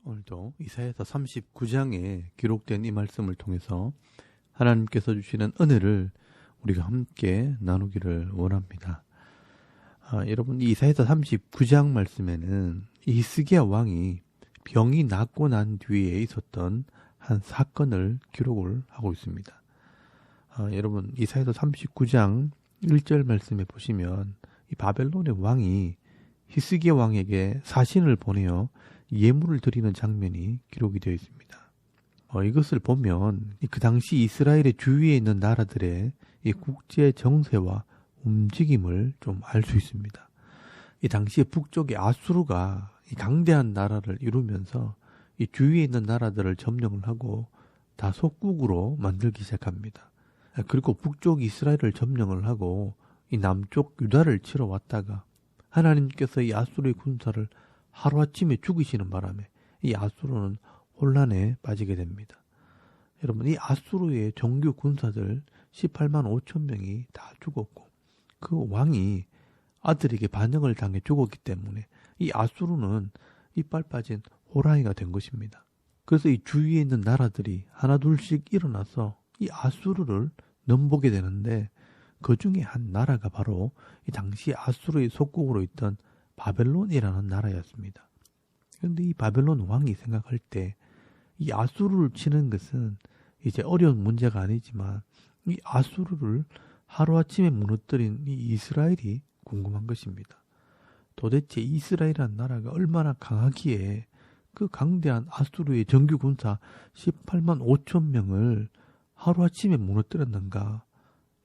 오늘도 이사야서 39장에 기록된 이 말씀을 통해서 하나님께서 주시는 은혜를 우리가 함께 나누기를 원합니다. 여러분, 이사야서 39장 말씀에는 이 히스기야 왕이 병이 낫고 난 뒤에 있었던 한 사건을 기록을 하고 있습니다. 여러분, 이사야서 39장 1절 말씀에 보시면 이 바벨론의 왕이 히스기야 왕에게 사신을 보내어 예물을 드리는 장면이 기록이 되어 있습니다. 이것을 보면 그 당시 이스라엘의 주위에 있는 나라들의 이 국제 정세와 움직임을 좀 알 수 있습니다. 이 당시에 북쪽의 아수르가 이 강대한 나라를 이루면서 이 주위에 있는 나라들을 점령을 하고 다 속국으로 만들기 시작합니다. 그리고 북쪽 이스라엘을 점령을 하고 이 남쪽 유다를 치러 왔다가 하나님께서 이 아수르의 군사를 하루아침에 죽이시는 바람에 이 아수르는 혼란에 빠지게 됩니다. 여러분, 이 아수르의 정규 군사들 18만 5천 명이 다 죽었고 그 왕이 아들에게 반역을 당해 죽었기 때문에 이 아수르는 이빨 빠진 호랑이가 된 것입니다. 그래서 이 주위에 있는 나라들이 하나둘씩 일어나서 이 아수르를 넘보게 되는데 그 중에 한 나라가 바로 이 당시 아수르의 속국으로 있던 바벨론이라는 나라였습니다. 그런데 이 바벨론 왕이 생각할 때 이 아수르를 치는 것은 이제 어려운 문제가 아니지만 이 아수르를 하루아침에 무너뜨린 이 이스라엘이 궁금한 것입니다. 도대체 이스라엘이라는 나라가 얼마나 강하기에 그 강대한 아수르의 정규 군사 18만 5천 명을 하루아침에 무너뜨렸는가?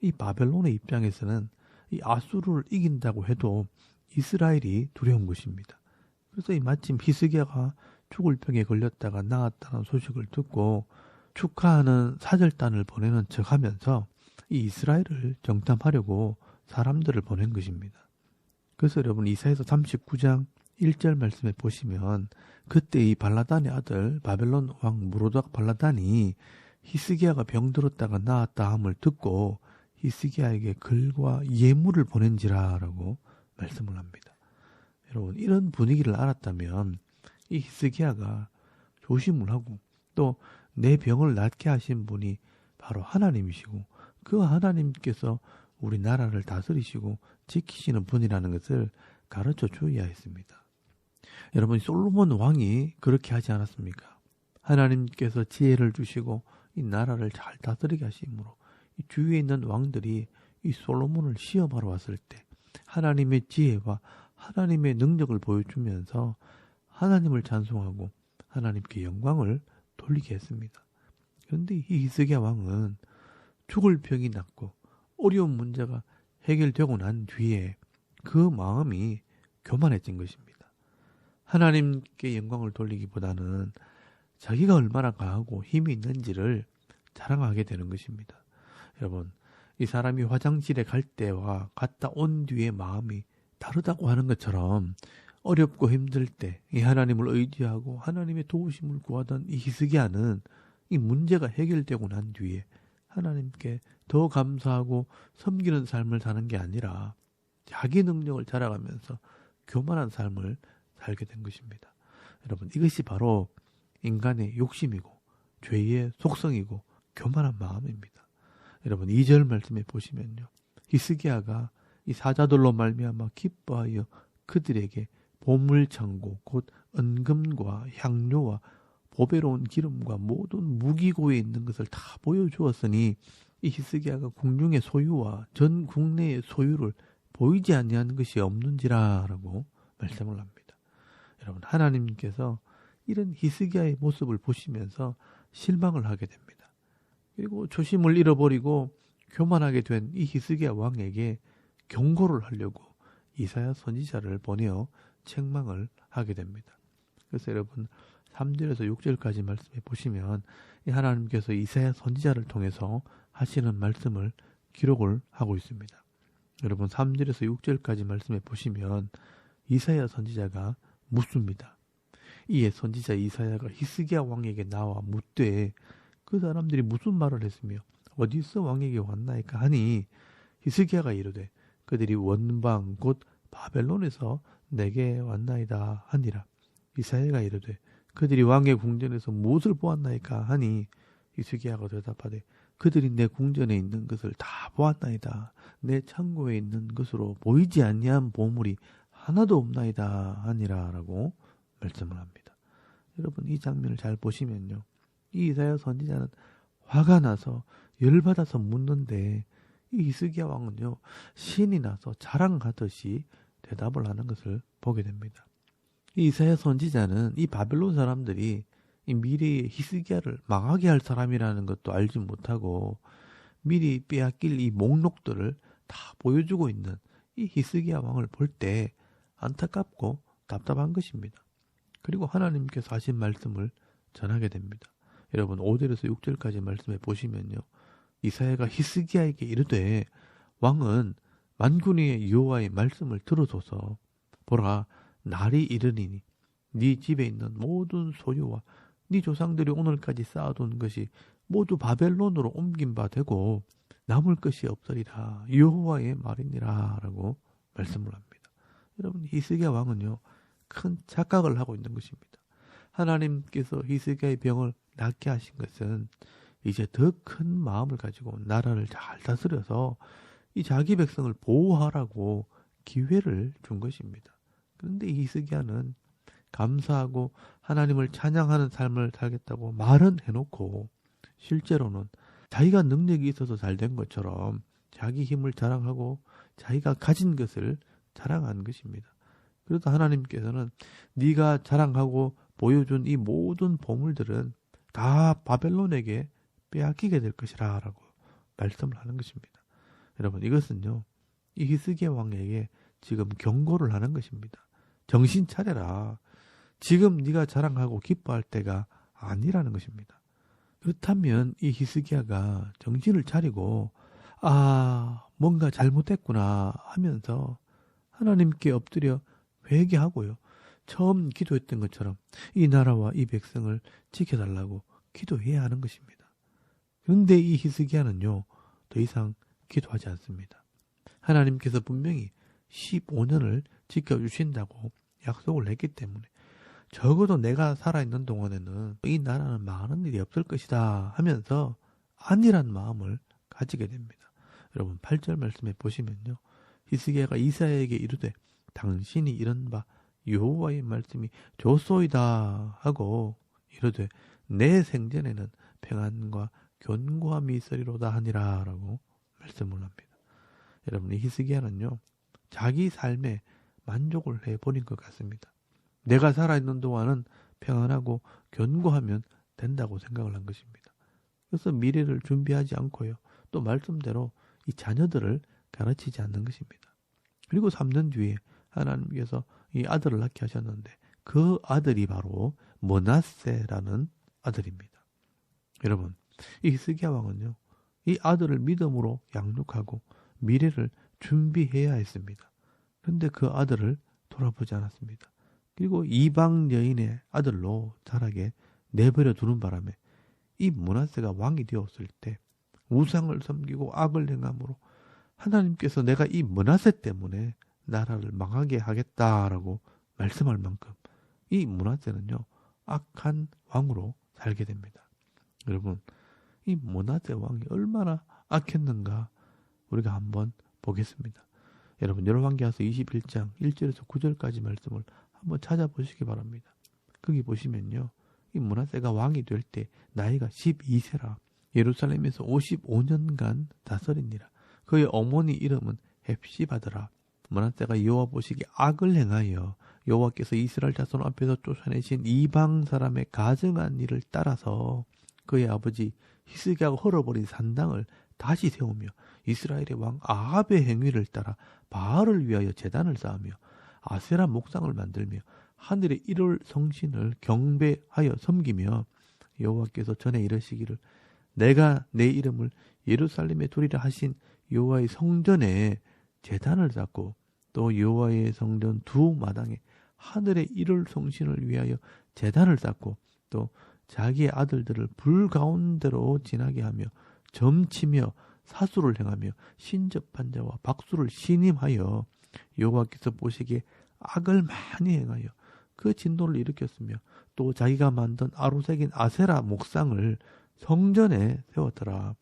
이 바벨론의 입장에서는 이 아수르를 이긴다고 해도 이스라엘이 두려운 것입니다. 그래서 이 마침 히스기야가 죽을 병에 걸렸다가 나았다는 소식을 듣고 축하하는 사절단을 보내는 척하면서 이 이스라엘을 정탐하려고 사람들을 보낸 것입니다. 그래서 여러분, 이사야서 39장 1절 말씀에 보시면 그때 이 발라단의 아들 바벨론 왕 무로닥 발라단이 히스기야가 병들었다가 나았다 함을 듣고 히스기야에게 글과 예물을 보낸지라라고 말씀을 합니다. 여러분, 이런 분위기를 알았다면 이 히스기야가 조심을 하고 또 내 병을 낫게 하신 분이 바로 하나님이시고 그 하나님께서 우리 나라를 다스리시고 지키시는 분이라는 것을 가르쳐 줘야 했습니다. 여러분, 솔로몬 왕이 그렇게 하지 않았습니까? 하나님께서 지혜를 주시고 이 나라를 잘 다스리게 하심으로 이 주위에 있는 왕들이 이 솔로몬을 시험하러 왔을 때 하나님의 지혜와 하나님의 능력을 보여주면서 하나님을 찬송하고 하나님께 영광을 돌리게 했습니다. 그런데 이 히스기야 왕은 죽을 병이 낫고 어려운 문제가 해결되고 난 뒤에 그 마음이 교만해진 것입니다. 하나님께 영광을 돌리기보다는 자기가 얼마나 강하고 힘이 있는지를 자랑하게 되는 것입니다. 여러분, 이 사람이 화장실에 갈 때와 갔다 온 뒤의 마음이 다르다고 하는 것처럼 어렵고 힘들 때 이 하나님을 의지하고 하나님의 도우심을 구하던 이 히스기야는 이 문제가 해결되고 난 뒤에 하나님께 더 감사하고 섬기는 삶을 사는 게 아니라 자기 능력을 자랑하면서 교만한 삶을 살게 된 것입니다. 여러분, 이것이 바로 인간의 욕심이고 죄의 속성이고 교만한 마음입니다. 여러분, 2절 말씀에 보시면요, 히스기야가 이 사자들로 말미암아 기뻐하여 그들에게 보물창고 곧 은금과 향료와 보배로운 기름과 모든 무기고에 있는 것을 다 보여주었으니 이 히스기야가 궁중의 소유와 전 국내의 소유를 보이지 아니하는 것이 없는지라라고 말씀을 합니다. 여러분, 하나님께서 이런 히스기야의 모습을 보시면서 실망을 하게 됩니다. 그리고 초심을 잃어버리고 교만하게 된 이 히스기야 왕에게 경고를 하려고 이사야 선지자를 보내어 책망을 하게 됩니다. 그래서 여러분, 3절에서 6절까지 말씀해 보시면 이 하나님께서 이사야 선지자를 통해서 하시는 말씀을 기록을 하고 있습니다. 여러분, 3절에서 6절까지 말씀해 보시면 이사야 선지자가 묻습니다. 이에 선지자 이사야가 히스기야 왕에게 나와 묻되 그 사람들이 무슨 말을 했으며 어디서 왕에게 왔나이까 하니 히스기야가 이르되 그들이 원방 곧 바벨론에서 내게 왔나이다 하니라. 이사야가 이르되 그들이 왕의 궁전에서 무엇을 보았나이까 하니 히스기야가 대답하되 그들이 내 궁전에 있는 것을 다 보았나이다. 내 창고에 있는 것으로 보이지 아니한 보물이 하나도 없나이다 하니라 라고 말씀을 합니다. 여러분 이 장면을 잘 보시면요. 이 이사야 선지자는 화가 나서 열받아서 묻는데 이 히스기야 왕은요. 신이 나서 자랑하듯이 대답을 하는 것을 보게 됩니다. 이 이사야 선지자는 이 바벨론 사람들이 이 미래의 히스기야를 망하게 할 사람이라는 것도 알지 못하고 미리 빼앗길 이 목록들을 다 보여주고 있는 이 히스기야 왕을 볼 때 안타깝고 답답한 것입니다. 그리고 하나님께서 하신 말씀을 전하게 됩니다. 여러분 5절에서 6절까지 말씀해 보시면요. 이사야가 히스기야에게 이르되 왕은 만군의 여호와의 말씀을 들어줘서 보라 날이 이르리니 네 집에 있는 모든 소유와 네 조상들이 오늘까지 쌓아둔 것이 모두 바벨론으로 옮긴 바 되고 남을 것이 없으리라 여호와의 말이니라 라고 말씀을 합니다. 여러분 히스기야 왕은요 큰 착각을 하고 있는 것입니다. 하나님께서 히스기야의 병을 낫게 하신 것은 이제 더 큰 마음을 가지고 나라를 잘 다스려서 이 자기 백성을 보호하라고 기회를 준 것입니다. 그런데 이 히스기야는 감사하고 하나님을 찬양하는 삶을 살겠다고 말은 해놓고 실제로는 자기가 능력이 있어서 잘 된 것처럼 자기 힘을 자랑하고 자기가 가진 것을 자랑하는 것입니다. 그래도 하나님께서는 네가 자랑하고 보여준 이 모든 보물들은 다 바벨론에게 빼앗기게 될 것이라 라고 말씀을 하는 것입니다. 여러분 이것은요. 이 히스기야 왕에게 지금 경고를 하는 것입니다. 정신 차려라. 지금 네가 자랑하고 기뻐할 때가 아니라는 것입니다. 그렇다면 이 히스기야가 정신을 차리고 뭔가 잘못했구나 하면서 하나님께 엎드려 회개하고요. 처음 기도했던 것처럼 이 나라와 이 백성을 지켜달라고 기도해야 하는 것입니다. 그런데 이 히스기야는요. 더 이상 기도하지 않습니다. 하나님께서 분명히 15년을 지켜주신다고 약속을 했기 때문에 적어도 내가 살아있는 동안에는 이 나라는 망하는 일이 없을 것이다 하면서 안일한 마음을 가지게 됩니다. 여러분 8절 말씀에 보시면요. 히스기야가 이사야에게 이르되 당신이 이런 바 여호와의 말씀이 좋소이다 하고 이르되 내 생전에는 평안과 견고함이 있으리로다 하니라 라고 말씀을 합니다. 여러분 이 히스기야는요. 자기 삶에 만족을 해버린 것 같습니다. 내가 살아있는 동안은 평안하고 견고하면 된다고 생각을 한 것입니다. 그래서 미래를 준비하지 않고요. 또 말씀대로 이 자녀들을 가르치지 않는 것입니다. 그리고 3년 뒤에 하나님께서 이 아들을 낳게 하셨는데 그 아들이 바로 므낫세라는 아들입니다. 여러분 이 히스기야 왕은요. 이 아들을 믿음으로 양육하고 미래를 준비해야 했습니다. 그런데 그 아들을 돌아보지 않았습니다. 그리고 이방 여인의 아들로 자라게 내버려 두는 바람에 이 므낫세가 왕이 되었을 때 우상을 섬기고 악을 행함으로 하나님께서 내가 이 므낫세 때문에 나라를 망하게 하겠다라고 말씀할 만큼 이 므낫세는요 악한 왕으로 살게 됩니다. 여러분 이 므낫세 왕이 얼마나 악했는가 우리가 한번 보겠습니다. 여러분 열왕기하서 21장 1절에서 9절까지 말씀을 한번 찾아보시기 바랍니다. 거기 보시면요. 이 므낫세가 왕이 될 때 나이가 12세라 예루살렘에서 55년간 다스리니라. 그의 어머니 이름은 헵시바더라. 므낫세가 여호와 보시기에 악을 행하여 여호와께서 이스라엘 자손 앞에서 쫓아내신 이방 사람의 가증한 일을 따라서 그의 아버지 히스기야가 헐어버린 산당을 다시 세우며 이스라엘의 왕 아합의 행위를 따라 바알을 위하여 제단을 쌓으며 아세라 목상을 만들며 하늘의 1월 성신을 경배하여 섬기며 여호와께서 전에 이르시기를 내가 내 이름을 예루살렘에 두리라 하신 여호와의 성전에 제단을 쌓고 또 여호와의 성전 두 마당에 하늘의 1월 성신을 위하여 제단을 쌓고 또 자기의 아들들을 불 가운데로 지나게 하며 점치며 사수를 행하며 신접한 자와 박수를 신임하여 여호와께서 보시기에 악을 많이 행하여 그 진노를 일으켰으며 또 자기가 만든 아로새긴 아세라 목상을 성전에 세웠더라.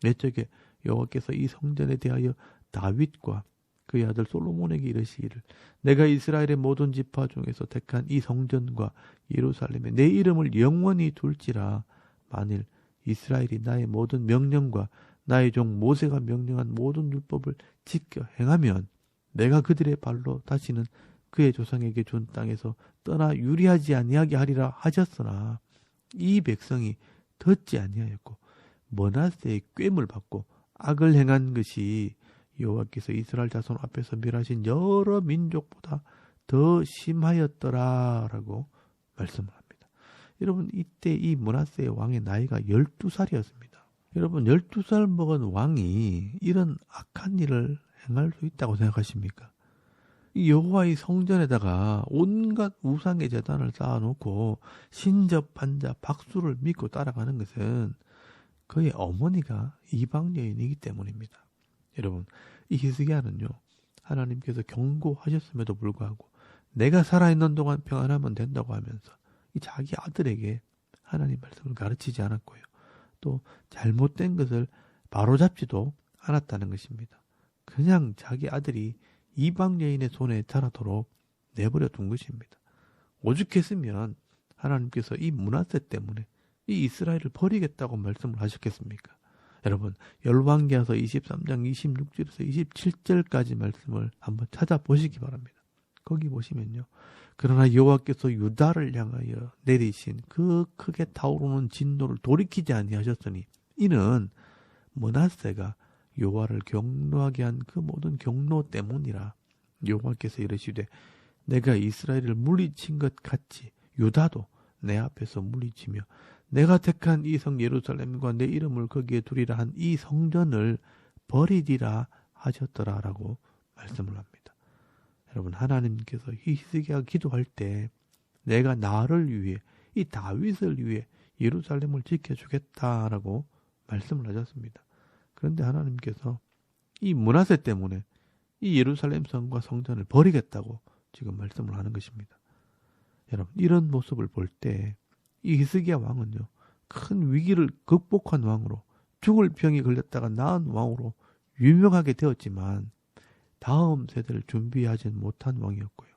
옛적에 여호와께서 이 성전에 대하여 다윗과 그의 아들 솔로몬에게 이르시기를 내가 이스라엘의 모든 지파 중에서 택한 이 성전과 예루살렘에 내 이름을 영원히 둘지라. 만일 이스라엘이 나의 모든 명령과 나의 종 모세가 명령한 모든 율법을 지켜 행하면 내가 그들의 발로 다시는 그의 조상에게 준 땅에서 떠나 유리하지 아니하게 하리라 하셨으나 이 백성이 듣지 아니하였고 므낫세의 꾀물 받고 악을 행한 것이 여호와께서 이스라엘 자손 앞에서 멸하신 여러 민족보다 더 심하였더라라고 말씀을 합니다. 여러분 이때 이 므낫세 왕의 나이가 12살이었습니다. 여러분 12살 먹은 왕이 이런 악한 일을 행할 수 있다고 생각하십니까? 이 여호와의 성전에다가 온갖 우상의 제단을 쌓아놓고 신접한 자 박수를 믿고 따라가는 것은 그의 어머니가 이방 여인이기 때문입니다. 여러분 이 히스기야는요 하나님께서 경고하셨음에도 불구하고 내가 살아있는 동안 평안하면 된다고 하면서 이 자기 아들에게 하나님 말씀을 가르치지 않았고요. 또 잘못된 것을 바로잡지도 않았다는 것입니다. 그냥 자기 아들이 이방 여인의 손에 자라도록 내버려 둔 것입니다. 오죽했으면 하나님께서 이 므낫세 때문에 이 이스라엘을 버리겠다고 말씀을 하셨겠습니까? 여러분 열왕기하서 23장 26절에서 27절까지 말씀을 한번 찾아보시기 바랍니다. 거기 보시면요. 그러나 여호와께서 유다를 향하여 내리신 그 크게 타오르는 진노를 돌이키지 아니하셨으니 이는 므낫세가 여호와를 경노하게 한 그 모든 경노 때문이라. 여호와께서 이르시되 내가 이스라엘을 물리친 것 같이 유다도 내 앞에서 물리치며 내가 택한 이 성 예루살렘과 내 이름을 거기에 두리라 한 이 성전을 버리리라 하셨더라라고 말씀을 합니다. 여러분 하나님께서 히스기야가 기도할 때 내가 나를 위해 이 다윗을 위해 예루살렘을 지켜주겠다라고 말씀을 하셨습니다. 그런데 하나님께서 이 므낫세 때문에 이 예루살렘 성과 성전을 버리겠다고 지금 말씀을 하는 것입니다. 여러분 이런 모습을 볼 때 이 히스기야 왕은요 큰 위기를 극복한 왕으로 죽을 병이 걸렸다가 나은 왕으로 유명하게 되었지만 다음 세대를 준비하지 못한 왕이었고요.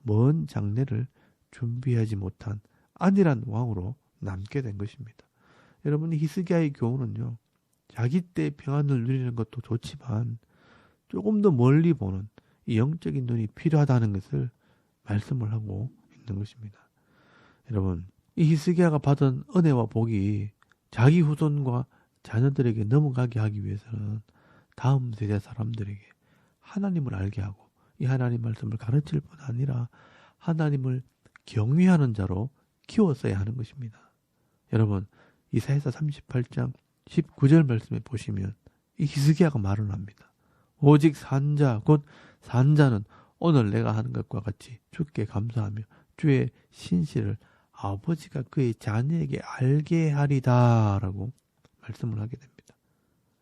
먼 장래를 준비하지 못한 안일한 왕으로 남게 된 것입니다. 여러분 히스기야의 교훈은요. 자기 때 평안을 누리는 것도 좋지만 조금 더 멀리 보는 이 영적인 눈이 필요하다는 것을 말씀을 하고 있는 것입니다. 여러분 이 히스기야가 받은 은혜와 복이 자기 후손과 자녀들에게 넘어가게 하기 위해서는 다음 세대 사람들에게 하나님을 알게 하고 이 하나님 말씀을 가르칠 뿐 아니라 하나님을 경외하는 자로 키웠어야 하는 것입니다. 여러분 이사야서 38장 19절 말씀에 보시면 이 히스기야가 말을 합니다. 오직 산자 곧 산자는 오늘 내가 하는 것과 같이 주께 감사하며 주의 신실을 아버지가 그의 자녀에게 알게 하리다 라고 말씀을 하게 됩니다.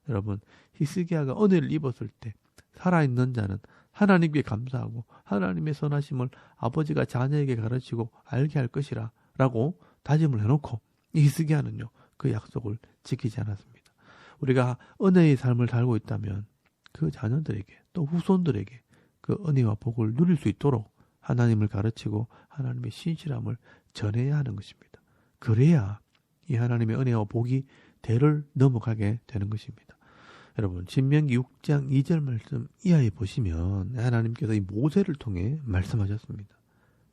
여러분 히스기야가 은혜를 입었을 때 살아있는 자는 하나님께 감사하고 하나님의 선하심을 아버지가 자녀에게 가르치고 알게 할 것이라 라고 다짐을 해놓고 이 히스기야는요 그 약속을 지키지 않았습니다. 우리가 은혜의 삶을 살고 있다면 그 자녀들에게 또 후손들에게 그 은혜와 복을 누릴 수 있도록 하나님을 가르치고 하나님의 신실함을 전해야 하는 것입니다. 그래야 이 하나님의 은혜와 복이 대를 넘어가게 되는 것입니다. 여러분 신명기 6장 2절 말씀 이하에 보시면 하나님께서 이 모세를 통해 말씀하셨습니다.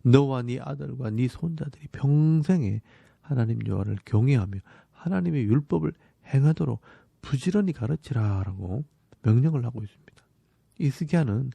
너와 네 아들과 네 손자들이 평생에 하나님 여호와를 경외하며 하나님의 율법을 행하도록 부지런히 가르치라라고 명령을 하고 있습니다. 히스기야는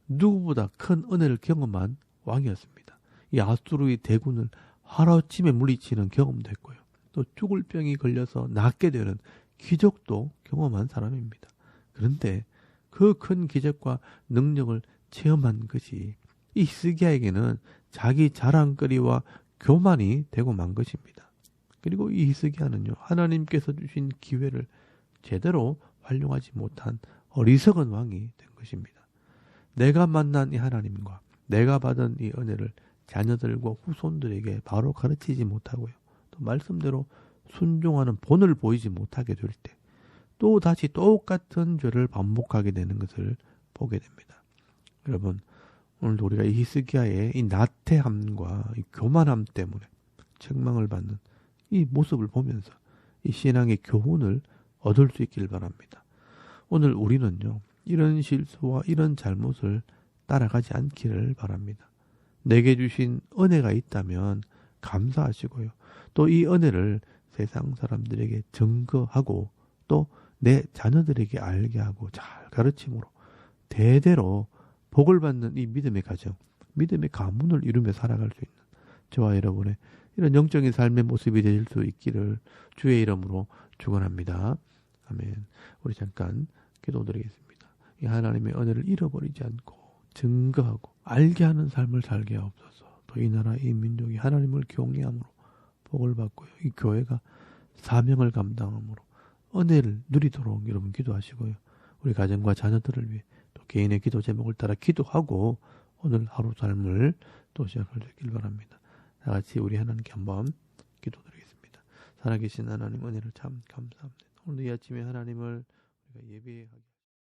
누구보다 큰 은혜를 경험한 왕이었습니다. 이 아수르의 대군을 하루아침에 물리치는 경험도 했고요. 또 죽을 병이 걸려서 낫게 되는 기적도 경험한 사람입니다. 그런데 그 큰 기적과 능력을 체험한 것이 이 히스기야에게는 자기 자랑거리와 교만이 되고 만 것입니다. 그리고 이 히스기야는요 하나님께서 주신 기회를 제대로 활용하지 못한 어리석은 왕이 된 것입니다. 내가 만난 이 하나님과 내가 받은 이 은혜를 자녀들과 후손들에게 바로 가르치지 못하고요. 또 말씀대로 순종하는 본을 보이지 못하게 될 때 또 다시 똑같은 죄를 반복하게 되는 것을 보게 됩니다. 여러분, 오늘도 우리가 이 히스기야의 이 나태함과 이 교만함 때문에 책망을 받는 이 모습을 보면서 이 신앙의 교훈을 얻을 수 있길 바랍니다. 오늘 우리는요, 이런 실수와 이런 잘못을 따라가지 않기를 바랍니다. 내게 주신 은혜가 있다면 감사하시고요. 또 이 은혜를 세상 사람들에게 증거하고 또 내 자녀들에게 알게 하고 잘 가르침으로 대대로 복을 받는 이 믿음의 가정, 믿음의 가문을 이루며 살아갈 수 있는 저와 여러분의 이런 영적인 삶의 모습이 될 수 있기를 주의 이름으로 축원합니다. 아멘. 우리 잠깐 기도드리겠습니다. 이 하나님의 은혜를 잃어버리지 않고 증거하고 알게 하는 삶을 살게 하옵소서. 또 이 나라 이 민족이 하나님을 경외함으로 복을 받고요. 이 교회가 사명을 감당함으로 은혜를 누리도록 여러분 기도하시고요. 우리 가정과 자녀들을 위해 또 개인의 기도 제목을 따라 기도하고 오늘 하루 삶을 또 시작할 수 있길 바랍니다. 다 같이 우리 하나님께 한번 기도드리겠습니다. 살아계신 하나님 은혜를 참 감사합니다. 오늘 이 아침에 하나님을 우리가 예배하게